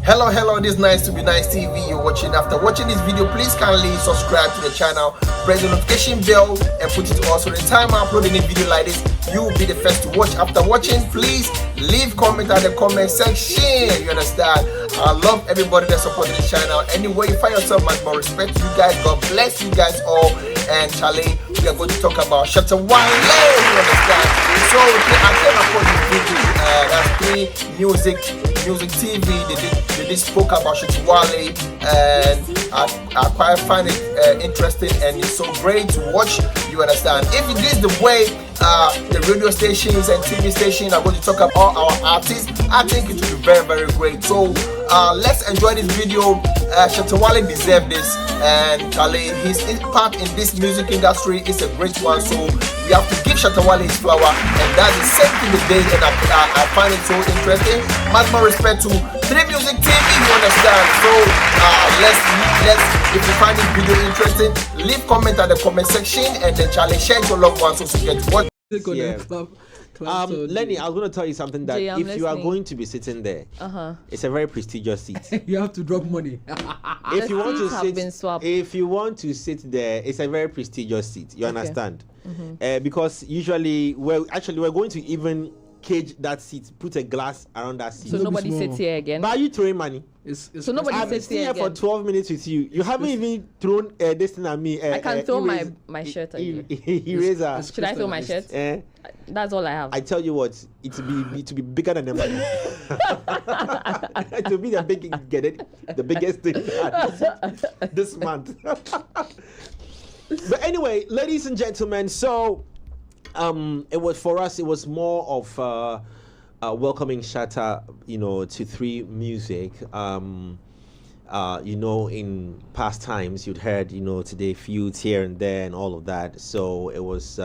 Hello, this is Nice to Be Nice TV you're watching. After watching this video, please kindly subscribe to the channel, press the notification bell and put it on so the time I upload any video like this, you will be the first to watch. After watching, please leave comment at the comment section, you understand? I love everybody that supported the channel. Anyway, you find yourself, much more respect to you guys. God bless you guys all. And Charlie, we are going to talk about ShttaWale, you understand? So I came upon this video, that's 3Music TV. They did spoke about ShttaWale, and I quite find it interesting, and it's so great to watch, you understand? If it is the way the radio stations and TV stations are going to talk about all our artists, I think it will be very, very great. So let's enjoy this video. ShttaWale deserves this, and Charlie, his impact in this music industry is a great one. So we have to give ShttaWale his flower, and that's the same thing today, and I find it so interesting. Much more respect to 3Music TV, you understand? So let's if you find this video interesting, leave comment at the comment section, and then Charlie, share it to your loved ones so you get what. Yeah. Lenny, I was going to tell you something that if you are going to be sitting there, it's a very prestigious seat. You have to drop money. If you want to sit there, it's a very prestigious seat. You understand? Because usually we're going to even cage that seat, put a glass around that seat. So nobody sits here again. But are you throwing money? So nobody sits here again. For 12 minutes with you. You haven't even thrown this thing at me. I can throw my shirt again. Eraser. Should I throw my shirt? That's all I have. I tell you what, it to be bigger than the money. To be the biggest thing this month. But anyway, ladies and gentlemen, so it was for us. It was more of welcoming Shatta, to 3Music. In past times you'd heard, today feuds here and there and all of that. So it was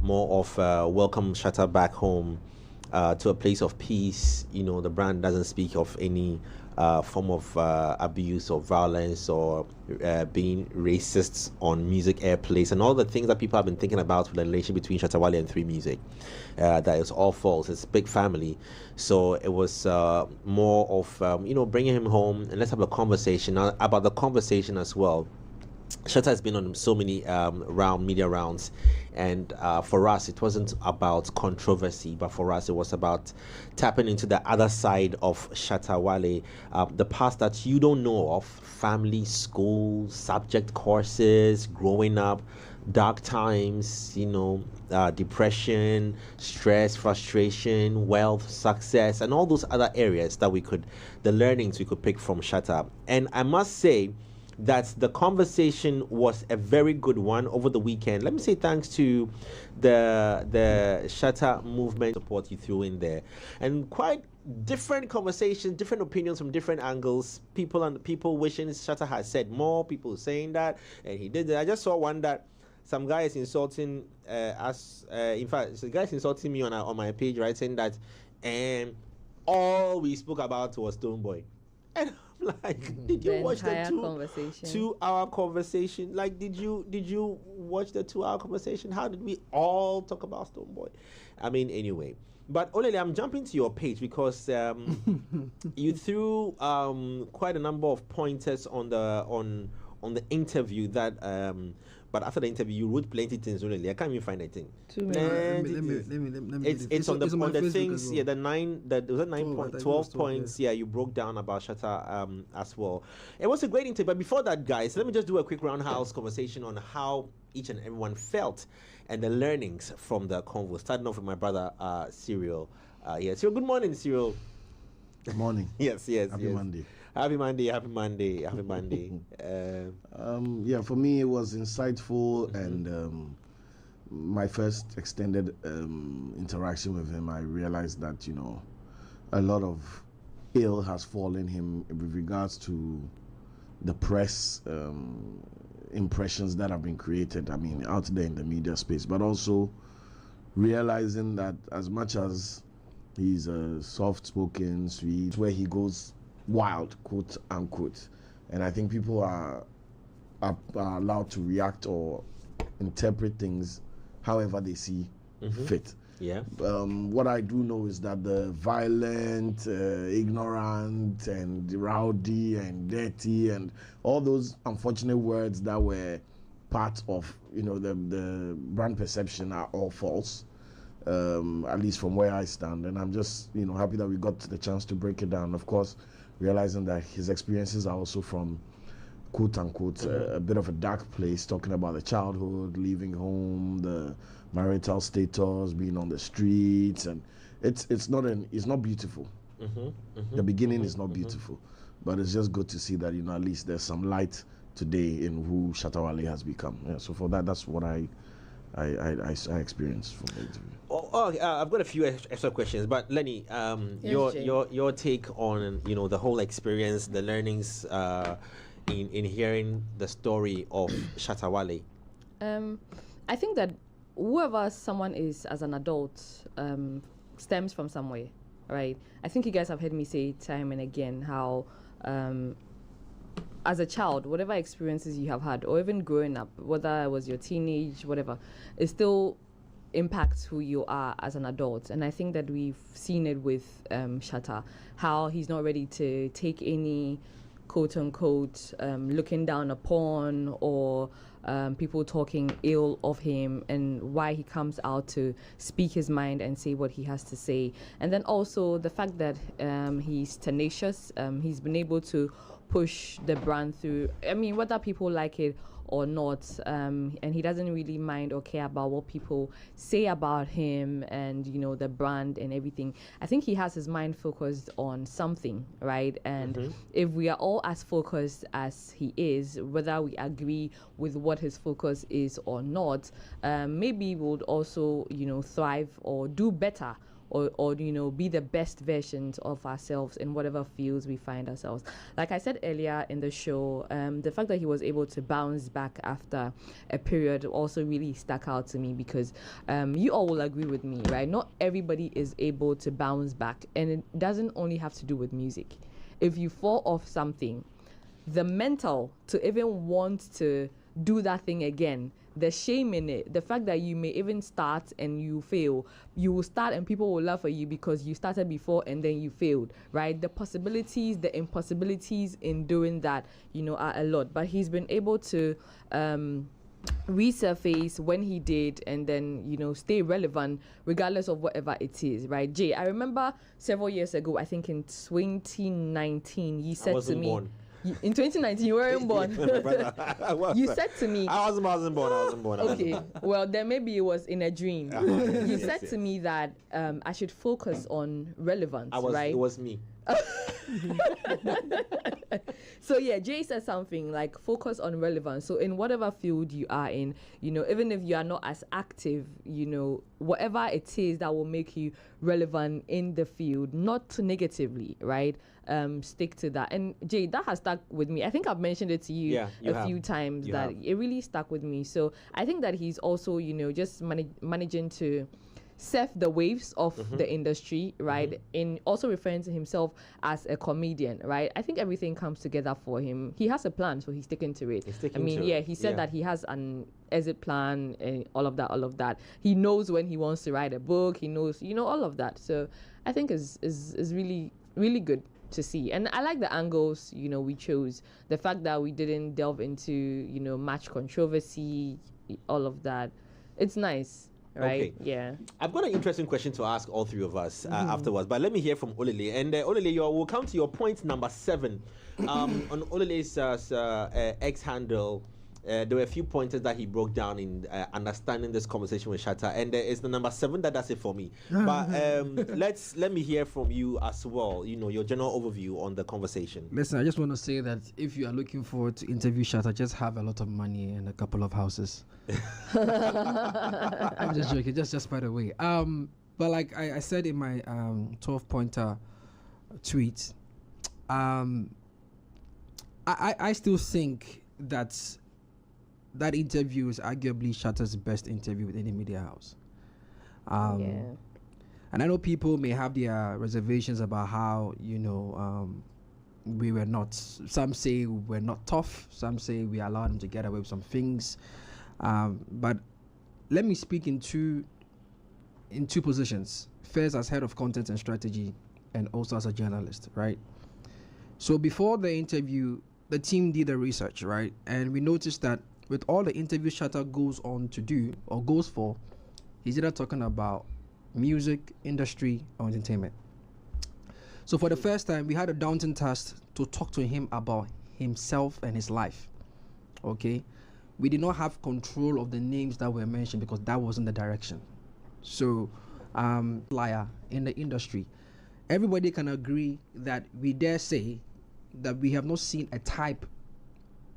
more of welcome Shatta back home to a place of peace. The brand doesn't speak of any form of abuse or violence or being racist on music airplays and all the things that people have been thinking about with the relation between ShttaWale and 3Music. That is all false. It's a big family. So it was more of bringing him home, and let's have a conversation about the conversation as well. Shatta has been on so many media rounds, and for us it wasn't about controversy, but for us it was about tapping into the other side of ShttaWale, the past that you don't know of: family, school, subject courses, growing up, dark times, depression, stress, frustration, wealth, success, and all those other areas that the learnings we could pick from Shatta. And I must say that the conversation was a very good one over the weekend. Let me say thanks to the Shatta movement support you threw in there, and quite different conversations, different opinions from different angles. People wishing Shatta had said more, people saying that, and he did that. I just saw one that some guy is insulting us. In fact, the guy is insulting me on my page, right, saying that all we spoke about was Stonebwoy. And I'm like, did you watch the 2-hour conversation? Like, did you watch the 2-hour conversation? How did we all talk about Stonebwoy? I mean, anyway. But Olele, I'm jumping to your page because you threw quite a number of pointers on the interview that. But after the interview, you wrote plenty things. Only I can't even find anything. It's on the things. Yeah, there was 12 points. Yeah, you broke down about Shatta as well. It was a great interview. But before that, guys, let me just do a quick roundhouse conversation on how each and everyone felt and the learnings from the convo. Starting off with my brother Cyril. Cyril, good morning, Cyril. Good morning. Yes. Happy Monday. Happy Monday. For me, it was insightful, and my first extended interaction with him, I realized that, a lot of ill has fallen him with regards to the press impressions that have been created, out there in the media space, but also realizing that as much as he's a soft-spoken, sweet, where he goes wild, quote unquote, and I think people are allowed to react or interpret things however they see fit. Yeah. What I do know is that the violent, ignorant, and rowdy and dirty and all those unfortunate words that were part of the brand perception are all false. At least from where I stand, and I'm just happy that we got the chance to break it down. Of course, realizing that his experiences are also from quote unquote a bit of a dark place, talking about the childhood, leaving home, the marital status, being on the streets, and it's not beautiful. The beginning is not beautiful, but it's just good to see that at least there's some light today in who ShttaWale has become. Yeah, so for that's what I experienced from the interview. I've got a few extra questions, but Lenny, your take on the whole experience, the learnings in hearing the story of ShttaWale. I think that whoever someone is as an adult stems from somewhere, right? I think you guys have heard me say time and again how as a child, whatever experiences you have had, or even growing up, whether it was your teenage, whatever, it still impacts who you are as an adult. And I think that we've seen it with Shatta, how he's not ready to take any quote unquote looking down upon or people talking ill of him, and why he comes out to speak his mind and say what he has to say. And then also the fact that he's tenacious, he's been able to push the brand through, I mean, whether people like it or not, and he doesn't really mind or care about what people say about him and the brand and everything. I think he has his mind focused on something, right? And if we are all as focused as he is, whether we agree with what his focus is or not, maybe we'll also thrive or do better, or be the best versions of ourselves in whatever fields we find ourselves. Like I said earlier in the show, the fact that he was able to bounce back after a period also really stuck out to me, because you all will agree with me, right? Not everybody is able to bounce back, and it doesn't only have to do with music. If you fall off something, the mental to even want to do that thing again, the shame in it, the fact that you may even start and you fail, you will start and people will laugh at you because you started before and then you failed, right? The possibilities, the impossibilities in doing that, are a lot. But he's been able to resurface when he did, and then stay relevant regardless of whatever it is, right? Jay, I remember several years ago, I think in 2019, you said to me, born. In 2019, you weren't born. You said to me, I wasn't born. Okay, well, then maybe it was in a dream. You said to me that I should focus on relevance, right? It was me. So yeah, Jay said something like focus on relevance. So in whatever field you are in, even if you are not as active, whatever it is that will make you relevant in the field, not negatively, right? Stick to that. And Jay, that has stuck with me. I think I've mentioned it to you a few times that it really stuck with me. So I think that he's also, just managing to surf the waves of the industry, right? In also referring to himself as a comedian, right? I think everything comes together for him. He has a plan, so he's sticking to it. He said that he has an exit plan and all of that. He knows when he wants to write a book. He knows, all of that. So I think is really, really good to see. And I like the angles, we chose. The fact that we didn't delve into, match controversy, all of that. It's nice. Right. Okay. Yeah. I've got an interesting question to ask all three of us afterwards, but let me hear from Olele. And Olele, we'll come to your point number 7. On Olele's X handle, there were a few pointers that he broke down in understanding this conversation with Shatta, and it's the number 7 that does it for me. But let me hear from you as well. Your general overview on the conversation. Listen, I just want to say that if you are looking forward to interview Shatta, just have a lot of money and a couple of houses. I'm just joking, just by the way. But like I said in my 12-pointer tweet, I still think that interview is arguably Shatta's best interview with any media house. And I know people may have their reservations about how, we were not, some say we're not tough, some say we allowed him to get away with some things. But let me speak in two in two positions. First, as head of content and strategy, and also as a journalist, right? So before the interview, the team did the research, right? And we noticed that with all the interviews Shatta goes on to do or goes for, he's either talking about music, industry, or entertainment. So for the first time, we had a daunting task to talk to him about himself and his life. Okay? We did not have control of the names that were mentioned because that wasn't the direction. So, liar in the industry. Everybody can agree that we dare say that we have not seen a type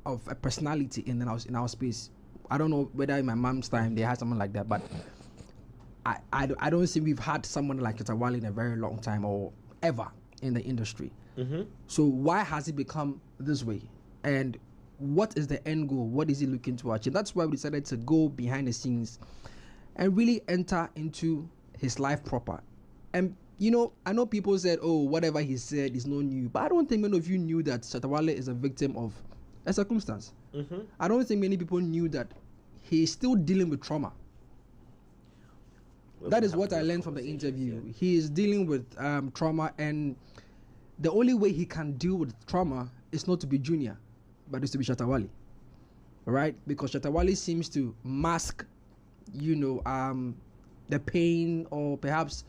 of a personality in our space. I don't know whether in my mom's time they had someone like that, but I don't think we've had someone like ShttaWale in a very long time or ever in the industry. So why has it become this way? And what is the end goal? What is he looking to achieve? That's why we decided to go behind the scenes and really enter into his life proper. And you know, I know people said, oh, whatever he said is no new, but I don't think many of you knew that ShttaWale is a victim of a circumstance. I don't think many people knew that he's still dealing with trauma. That is what I learned from the interview. Yeah. He is dealing with trauma, and the only way he can deal with trauma is not to be Junior, but is to be ShttaWale, right? Because ShttaWale seems to mask, you know, the pain or perhaps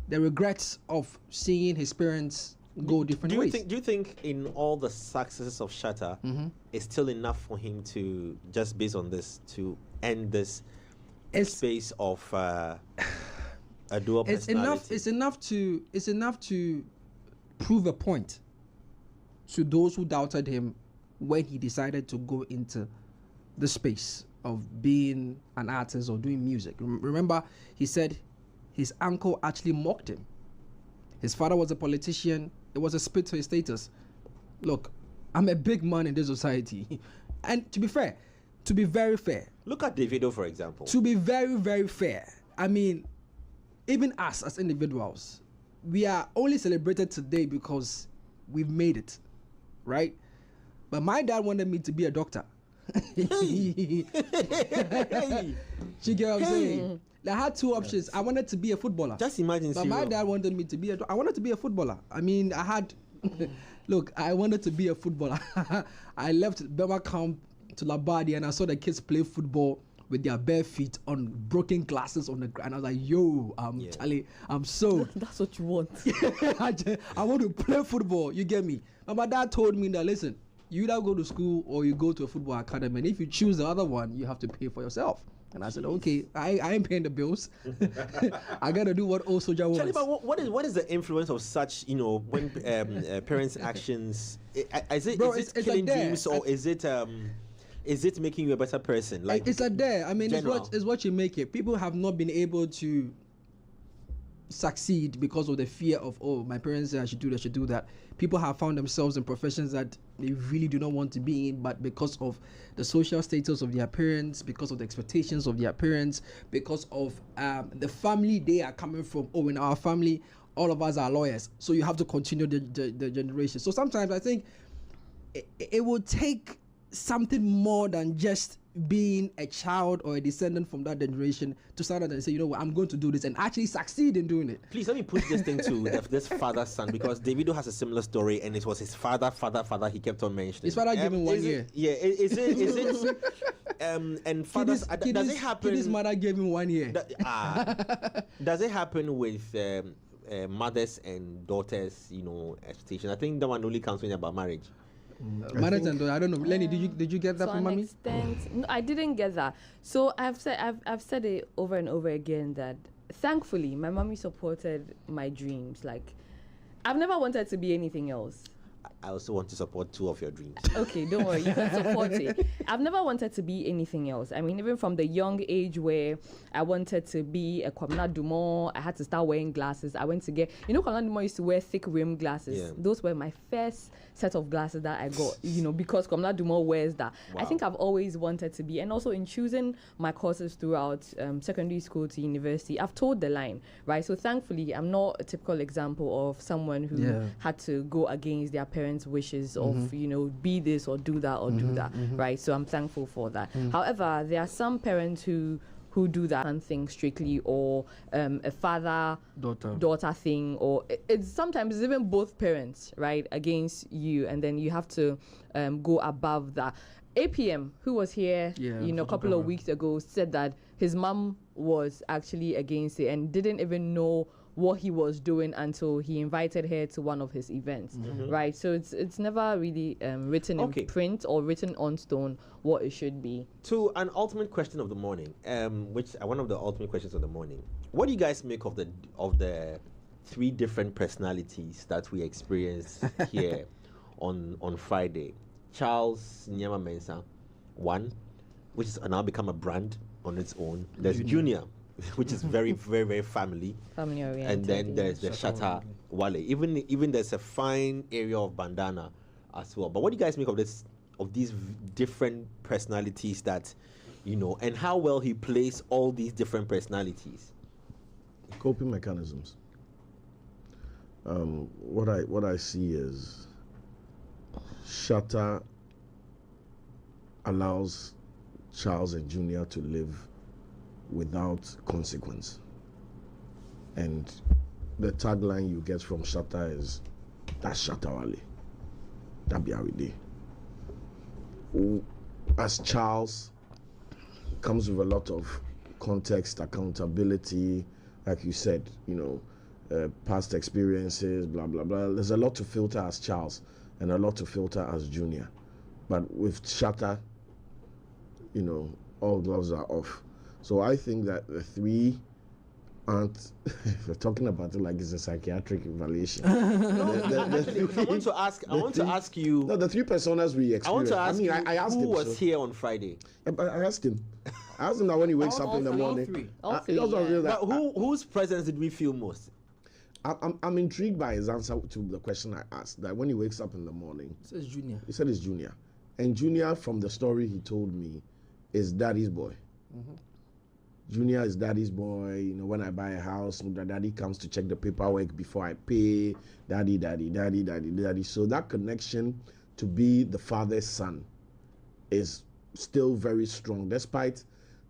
the regrets of seeing his parents go different ways. Do you think in all the successes of Shatta, it's still enough for him to, just based on this, to end this space of a dual personality? It's enough to prove a point to those who doubted him when he decided to go into the space of being an artist or doing music. Remember, he said his uncle actually mocked him. His father was a politician. It was a spit to his status. Look, I'm a big man in this society. And to be fair, to be very fair. Look at Davido, for example. To be very, very fair, I mean, even us as individuals, we are only celebrated today because we've made it, right? But my dad wanted me to be a doctor. She get what I'm saying? I had two options. I wanted to be a footballer. Just imagine. But my dad wanted me to be I wanted to be a footballer. I mean, I had look, I wanted to be a footballer. I left Bema camp to Labadi and I saw the kids play football with their bare feet on broken glasses on the ground. I was like, yo, Charlie, I'm so that's what you want. I want to play football. You get me? And my dad told me that, listen, you either go to school or you go to a football academy, and if you choose the other one, you have to pay for yourself. And I said, okay, I ain't paying the bills. I gotta do what old soldier wants. Charlie, but what is the influence of such, you know, when parents' actions? Is it killing dreams, or is it making you a better person? Like, it's a dare. I mean, it's what you make it. People have not been able to succeed because of the fear of, oh, my parents say I should do this, I should do that. People have found themselves in professions that they really do not want to be in, but because of the social status of their parents, because of the expectations of their parents, because of the family they are coming from. Oh, in our family, all of us are lawyers, so you have to continue the generation. So sometimes I think it will take something more than just being a child or a descendant from that generation to stand out and say, you know what, I'm going to do this and actually succeed in doing it. Please let me put this thing to this father son, because Davido has a similar story, and it was his father he kept on mentioning. His father gave him 1 year. Is it and fathers, does it happen? His mother gave him 1 year. Does it happen with mothers and daughters, you know, expectation? I think that one only comes when you're about marriage. Marriage and I don't know. Lenny, did you get that from mommy? No, I didn't get that. So I've said it over and over again that thankfully my mommy supported my dreams. Like, I've never wanted to be anything else. I also want to support two of your dreams. Okay, don't worry, you can support it. I've never wanted to be anything else. I mean, even from the young age where I wanted to be a Kwamina Dumont, I had to start wearing glasses. I went to get, you know, Kwamina Dumont used to wear thick rim glasses. Yeah. Those were my first set of glasses that I got, you know, because Kwamina Dumont wears that. Wow. I think I've always wanted to be, and also in choosing my courses throughout secondary school to university, I've toed the line, right? So thankfully, I'm not a typical example of someone who had to go against their parents' wishes of, you know, be this or do that or do that, right? So I'm thankful for that. However, there are some parents who who do that and thing strictly, or a father daughter thing, or it's sometimes even both parents, right, against you, and then you have to go above that. APM, who was here, a couple of weeks ago, said that his mom was actually against it and didn't even know what he was doing until he invited her to one of his events, right? So it's never really written in print or written on stone what it should be. To an ultimate question of the morning, one of the ultimate questions of the morning. What do you guys make of the 3 different personalities that we experienced here on Friday? Charles Nyama Mensah, one, which has now become a brand on its own. There's Junior, which is very, very, very family oriented. And then there's the ShttaWale. Even there's a fine area of bandana as well. But what do you guys make of these different personalities that, and how well he plays all these different personalities? Coping mechanisms. What I see is Shatta allows Charles and Junior to live without consequence. And the tagline you get from Shatta is, that's ShttaWale. That be how we do. As Charles, comes with a lot of context, accountability, like you said, past experiences, blah, blah, blah. There's a lot to filter as Charles and a lot to filter as Junior. But with Shatta, all gloves are off. So I think that the 3 aren't, we're talking about it like it's a psychiatric evaluation. I want to ask you. No, the 3 personas we experienced. I want to ask I asked who him, was here on Friday? I asked him. I asked him that when he wakes up in the morning. All three. But whose presence did we feel most? I'm intrigued by his answer to the question I asked, that when he wakes up in the morning. He says Junior. He said it's Junior. And Junior, from the story he told me, is daddy's boy. Junior is daddy's boy. When I buy a house, daddy comes to check the paperwork before I pay. Daddy. So that connection to be the father's son is still very strong, despite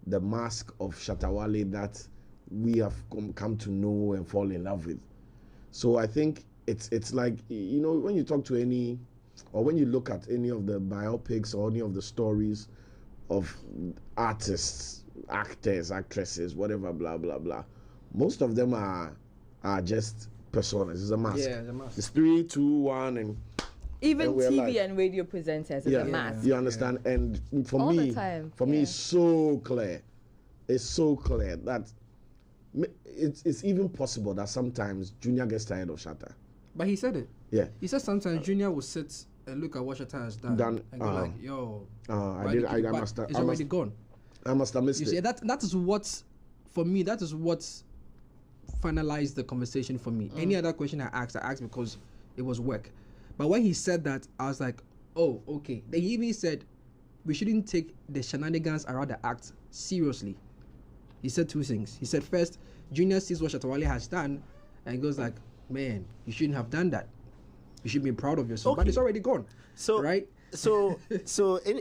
the mask of ShttaWale that we have come to know and fall in love with. So I think it's like, when you talk to any, or when you look at any of the biopics or any of the stories of artists, actors, actresses, whatever, blah, blah, blah, most of them are just personas. It's a mask. Yeah, it's a mask. It's 3, 2, 1, and even TV and radio presenters is a mask. You understand? Yeah. And for all me, the time. It's so clear. It's so clear that it's even possible that sometimes Junior gets tired of Shatta. But he said it. Yeah. He said sometimes Junior will sit and look at what Shatta has done and go like, yo. It's already gone. I must have missed it. See, that is what, for me, that is what finalized the conversation for me. Any other question I asked because it was work. But when he said that, I was like, oh, okay. Then he even said, we shouldn't take the shenanigans around the act seriously. He said 2 things. He said, first, Junior sees what ShttaWale has done and goes like, man, you shouldn't have done that. You should be proud of yourself. Okay. But it's already gone. So, right? So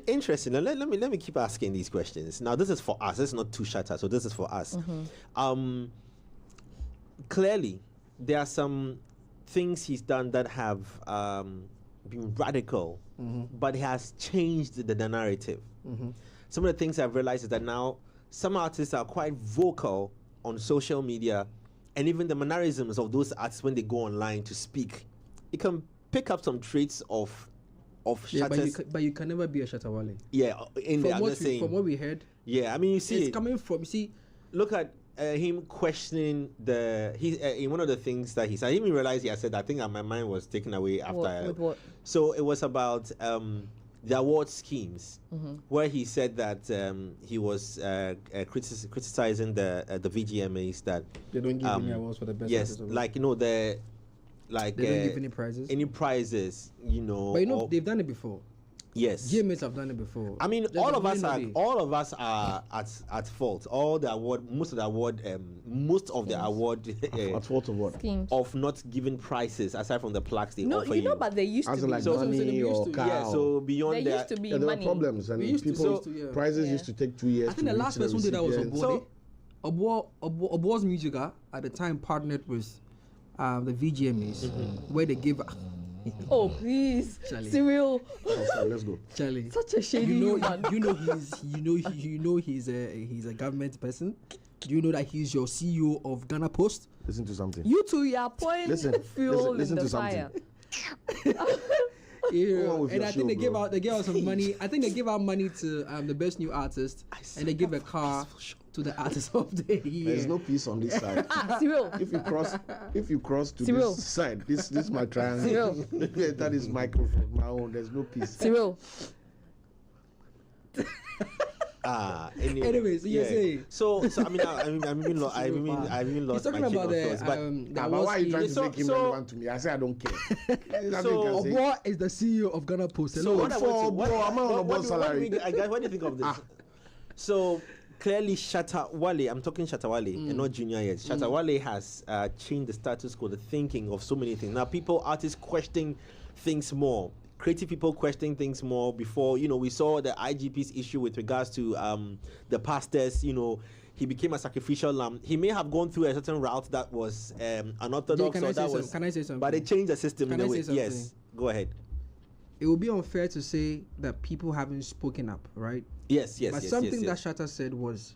interesting. Now, let me keep asking these questions. Now, this is for us. This is not to Shatta, so this is for us. Clearly, there are some things he's done that have been radical, but he has changed the narrative. Some of the things I've realized is that now some artists are quite vocal on social media, and even the mannerisms of those artists when they go online to speak, you can pick up some traits of Shatta's. But you can never be a ShttaWale. Yeah, from what we heard. Yeah, I mean, you see, it's coming from. You see, look at him questioning in one of the things that he said. I didn't even realize he had said. I think my mind was taken away after. What? So it was about the award schemes, where he said that he was criticizing the VGMAs that they don't give any awards for the best. Yes, like they don't give any prizes. Any prizes, But they've done it before. Yes, GMAs have done it before. I mean, all of us are at fault. Most of the award at fault of what? Schemes. Of not giving prizes aside from the plaques they offer you. But they used to be. Like money or car. Yeah, so beyond there that, used to be there were money. problems, and prizes used to take 2 years. I think the last person who did that was Obode. Obo's Music at the time partnered with the VGMAs, where they give. Oh please, Charlie. Cyril. Let's go. Charlie, Such a shady man. you know he's a government person. Do you know that he's your CEO of Ghana Post? Listen to something. You two, you are pouring fuel listen in the to something. fire. Yeah, on with and your I think show, they bro. gave out some money. I think they give out money to the best new artist, and they give a car to the artist of the year. There's no peace on this side. Cyril. If you cross to Cyril. this side, this is my triangle. That is microphone, my own. There's no peace. Cyril. Anyway, so you're saying. So I mean, I've even lost. He's talking my about train of thoughts, the But why are you trying to So- make him so- relevant to me? I say I don't care. Nothing So- can say. Obo is the CEO of Ghana Post. So what, for bro, I'm on a boss salary. What do you think of this? So clearly, ShttaWale, I'm talking ShttaWale and not Junior yet. ShttaWale has changed the status quo, the thinking of so many things. Now, artists question things more. Creative people questioning things more. Before, we saw the IGP's issue with regards to the pastors. He became a sacrificial lamb. He may have gone through a certain route that was unorthodox, Can I or say that some- was. can I say something? But they changed the system Can in I a way. say something? Yes, go ahead. It would be unfair to say that people haven't spoken up, right? Yes. But something that Shatta said was,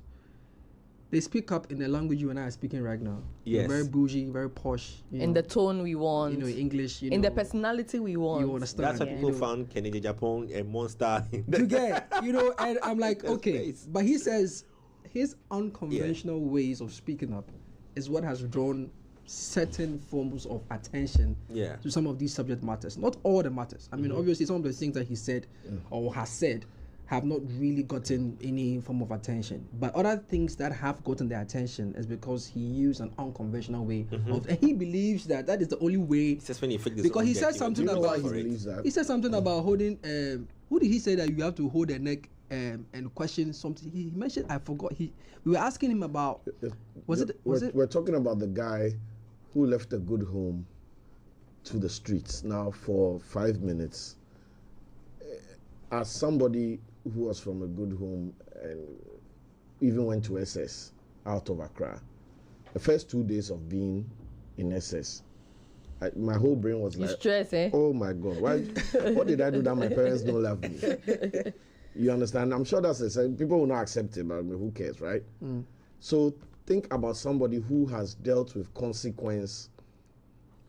they speak up in the language you and I are speaking right now. Yes. Very bougie, very posh. In the tone we want. English. in the personality we want. You understand? That's why Yeah. people found Kennedy Japan a monster. You get, and I'm like, That's okay. nice. But he says his unconventional ways of speaking up is what has drawn certain forms of attention Yeah. to some of these subject matters. Not all the matters. I mean, obviously, some of the things that he said or has said have not really gotten any form of attention. But other things that have gotten their attention is because he used an unconventional way of, and he believes that is the only way. Just when you fix this Because he object, said you something Do you know why about he believes that? he said something about holding. Who did he say that you have to hold the neck and question something? He mentioned. I forgot. We were asking him about. Was it? We're talking about the guy who left a good home to the streets now for 5 minutes. As somebody who was from a good home and even went to SS out of Accra, the first 2 days of being in SS, my whole brain was You like, stress, eh? oh my God, what did I do that my parents don't love me? You understand? I'm sure that's the people will not accept it, but I mean, who cares, right? So think about somebody who has dealt with consequence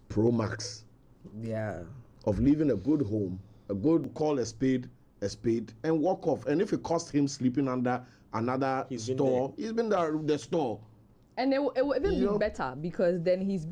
pro max Yeah. of leaving a good home, call a spade, and walk off. And if it cost him sleeping under another He's been store, he's been the store. And it will even You be know? better because then he's